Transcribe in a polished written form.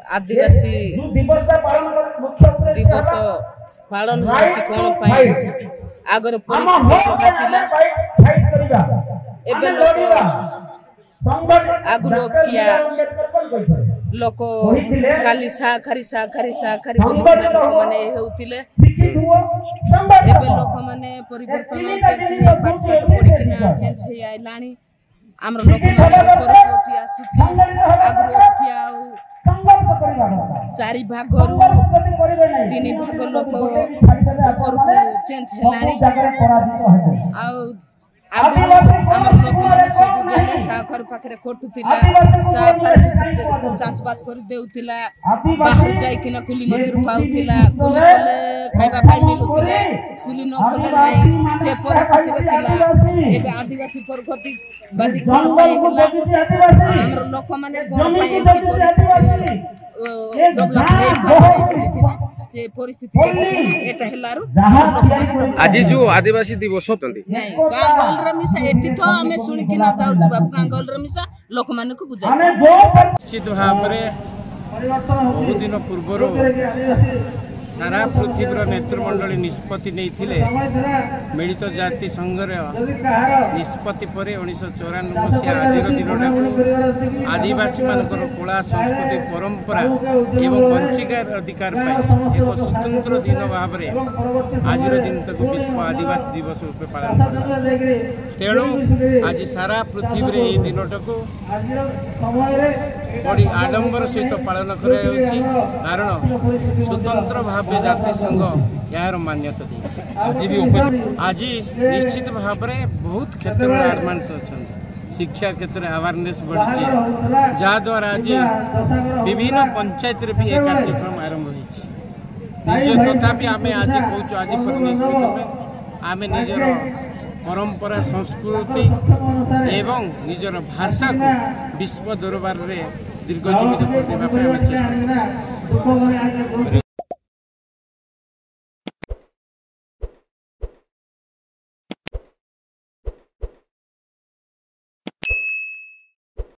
आदिवासी दिवस पालन होछि कोन पई आगर परिस्थिति एबे लोक आगरो किया लोक काली साखरी बोली लोक माने हेउतिले एबे लोक माने परिवर्तन चेंज पाठशाठ पढ़ी किना चेंज हे आइलानी हमर लोक माने परपोटी आसुची आगरो किया चारि भागरु तीन भाग लोक चेंज हेलानी आगरो हमर लोक माने सब बेले साखर पाखरे कोटुतिला साखर चाष बास कर देउतिला बाहर जाय किना कुली मजूर पाउतिला कुली कले खाइबा पाई मिलुतिला कुली न कले नाही से परिस्थिति थिला एबे आदिवासी परगति बादी कोन पाई होला हमर लोक माने कोन पाई एकी परिस्थिति डेवलप हे पाई से परिस्थिति एटा हेलारु आज जो आदिवासी दिवस होतंती नहीं गां गल रे मिसा एठी तो हमें सुन कि ना जाउ बाबू गां गल रे मिसा लोक माने को बुझा निश्चित भाव रे बहुत दिन पूर्व सारा पृथ्वीर नेतृमंडली निष्पत्ति नहीं मिलित जाति संघ निष्पत्ति पर 1994 मसीहा आज दिन आदिवासी मानकर कला संस्कृति परंपरा एवं वंचिकार अधिकार एक स्वतंत्र दिन भाव में आज दिन तक विश्व आदिवासी दिवस रूप पालन तेणु आज सारा पृथ्वी में यह दिन टाक बड़ी आडंबर सहित पालन कारण स्वतंत्र भाव जाति संघ यार मान्यता आज निश्चित भाव में बहुत क्षेत्र में एडवांस अच्छा शिक्षा क्षेत्र में अवेयरनेस बढ़ी जहाद्वारा आज विभिन्न पंचायत भी यह कार्यक्रम आरंभ हो तथापि आम आज कहूँ आज में आम निजर परंपरा संस्कृति एवं निजर भाषा को विश्व दरबार में दीर्घजीवित करने चेष्टा